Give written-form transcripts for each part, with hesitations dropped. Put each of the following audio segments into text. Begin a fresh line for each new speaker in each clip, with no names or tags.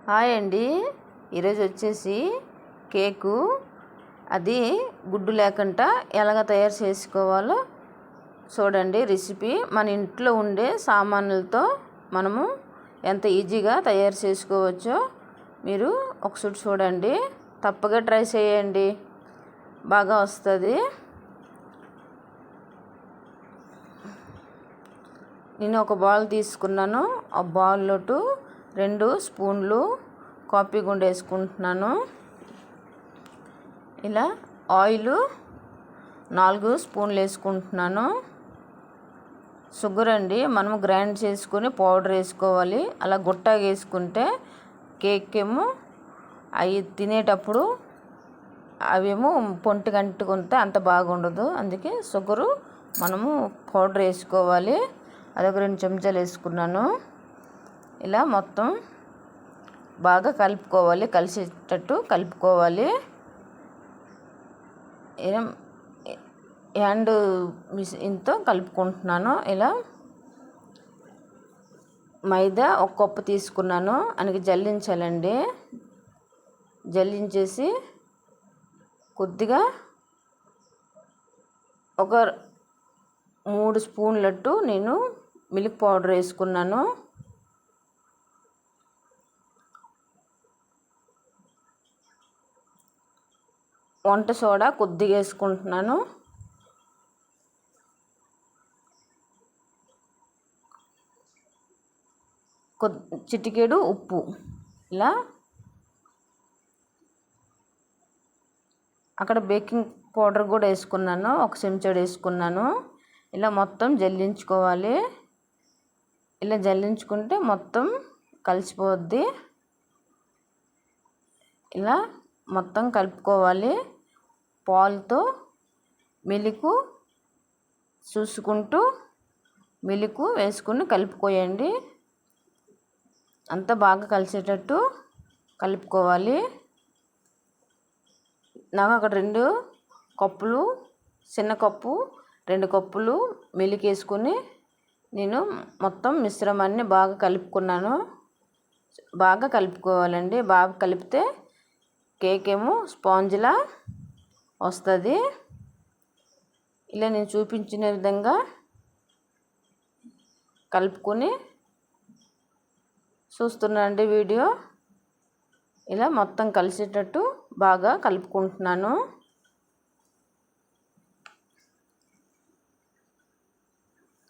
Hi అండి. ఈరోజు వచ్చేసి కేకు అది గుడ్డు లేకుండా ఎలాగ తయారు చేసుకోవాలో చూడండి. రెసిపీ మన ఇంట్లో ఉండే సామాన్లతో మనము ఎంత ఈజీగా తయారు చేసుకోవచ్చో మీరు ఒకసారి చూడండి. తప్పగా ట్రై చేయండి, బాగా వస్తుంది. నేను ఒక బౌల్ తీసుకున్నాను. ఆ బౌల్లో 2 స్పూన్లు కాఫీ గుండ వేసుకుంటున్నాను. ఇలా ఆయిల్ 4 స్పూన్లు వేసుకుంటున్నాను. షుగర్ అండి, మనం గ్రైండ్ చేసుకొని పౌడర్ వేసుకోవాలి. అలా గుట్టగా వేసుకుంటే కేక్ ఏమో అవి తినేటప్పుడు అవేమో పొంటికి అంటుకుంటే అంత బాగుండదు. అందుకే షుగరు మనము పౌడర్ వేసుకోవాలి. అదొక 2 చెంచాలు వేసుకున్నాను. ఇలా మొత్తం బాగా కలుపుకోవాలి, కలిసేటట్టు కలుపుకోవాలి. హ్యాండ్ మిషన్తో కలుపుకుంటున్నాను. ఇలా మైదా 1 కప్పు తీసుకున్నాను. అందుకే జల్లించాలండి. జల్లించేసి కొద్దిగా ఒక 3 స్పూన్లట్టు నేను మిల్క్ పౌడర్ వేసుకున్నాను. వంట సోడా కొద్దిగా వేసుకుంటున్నాను. చిటికెడు ఉప్పు. ఇలా అక్కడ బేకింగ్ పౌడర్ కూడా వేసుకున్నాను. 1 చెంచాడు వేసుకున్నాను. ఇలా మొత్తం జల్లించుకోవాలి. ఇలా జల్లించుకుంటే మొత్తం కలిసిపోద్ది. ఇలా మొత్తం కలుపుకోవాలి. పాలతో మిల్క్ చూసుకుంటూ మిల్క్ వేసుకుని కలుపుకోయండి. అంతా బాగా కలిసేటట్టు కలుపుకోవాలి. నాకు అక్కడ 2 కప్పులు, చిన్న కప్పు 2 కప్పులు మిల్క్ వేసుకుని నేను మొత్తం మిశ్రమాన్ని బాగా కలుపుకున్నాను. బాగా కలుపుకోవాలండి. బాగా కలిపితే కేక్ ఏమో స్పాంజ్లా వస్తుంది. ఇలా నేను చూపించిన విధంగా కలుపుకొని చూస్తున్నానండి వీడియో. ఇలా మొత్తం కలిసేటట్టు బాగా కలుపుకుంటున్నాను.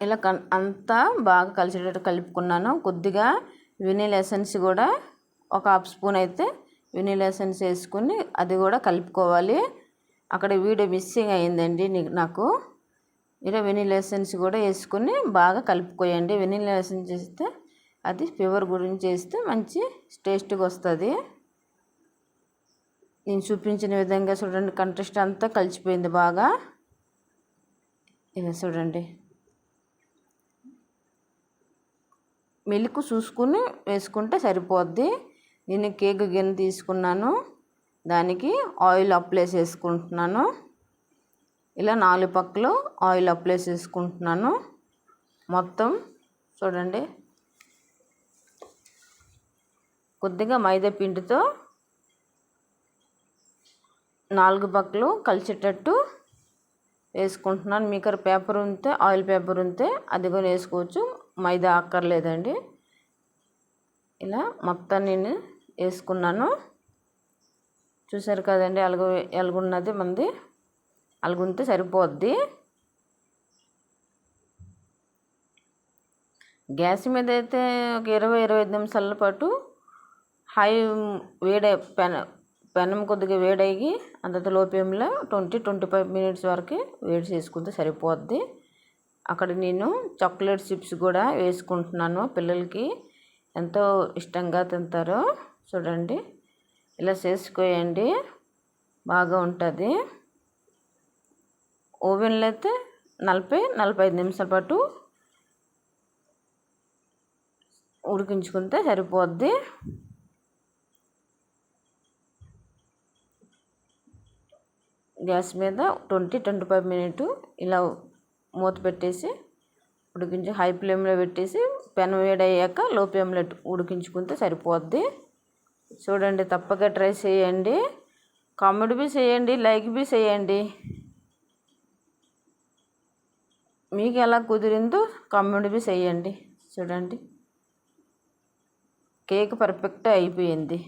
ఇలా అంతా బాగా కలిసేటట్టు కలుపుకున్నాను. కొద్దిగా వెనిలా ఎసెన్స్ కూడా 1 హాఫ్ స్పూన్ అయితే వెనిలా ఎసెన్స్ వేసుకుని అది కూడా కలుపుకోవాలి. అక్కడ వీడియో మిస్సింగ్ అయిందండి నాకు. ఇలా వెనిలా ఎసెన్స్ కూడా వేసుకుని బాగా కలుపుకోయండి. వెనిలా ఎసెన్స్ వేస్తే అది ఫీవర్ గురించి వేస్తే మంచి టేస్ట్గా వస్తుంది. నేను చూపించిన విధంగా చూడండి. కంటెస్ట్ అంతా కలిసిపోయింది బాగా. ఇలా చూడండి. మిల్క్ చూసుకుని వేసుకుంటే సరిపోద్ది. నేను కేక్ గిన్నె తీసుకున్నాను. దానికి ఆయిల్ అప్లై చేసుకుంటున్నాను. ఇలా 4 పక్కలు ఆయిల్ అప్లై చేసుకుంటున్నాను. మొత్తం చూడండి. కొద్దిగా మైదా పిండితో 4 పక్కలు కలిసేటట్టు వేసుకుంటున్నాను. మీకర్ పేపర్ ఉంటే, ఆయిల్ పేపర్ ఉంటే అది కూడా వేసుకోవచ్చు. మైదా అక్కర్లేదండి. ఇలా మొత్తం నేను వేసుకున్నాను. చూసారు కదండి ఎలాగున్నది మంది. అలాగుంటే సరిపోద్ది. గ్యాస్ మీద అయితే ఒక 20-25 నిమిషాల పాటు హై వేడి పెనం కొద్దిగా వేడయ్యి అంత లో ఫ్లేమ్లో 20-25 మినిట్స్ వరకు వేడి చేసుకుంటే సరిపోద్ది. అక్కడ నేను చాక్లెట్ చిప్స్ కూడా వేసుకుంటున్నాను. పిల్లలకి ఎంతో ఇష్టంగా తింటారు. చూడండి. ఇలా చేసుకోయండి, బాగా ఉంటుంది. ఓవెన్లో అయితే 40-45 నిమిషాల పాటు ఉడికించుకుంటే సరిపోద్ది. గ్యాస్ మీద 20-25 మినిట్ ఇలా మూత పెట్టేసి హై ఫ్లేమ్లో పెట్టేసి పెనం వేడయ్యాక లో ఫ్లేమ్లో ఉడికించుకుంటే సరిపోద్ది. చూడండి, తప్పక ట్రై చేయండి. కామెంట్ బి చేయండి, లైక్ బి చేయండి. మీకు ఎలా కుదిరిందో కామెంట్ బి చేయండి. చూడండి, కేక్ పర్ఫెక్ట్ అయిపోయింది.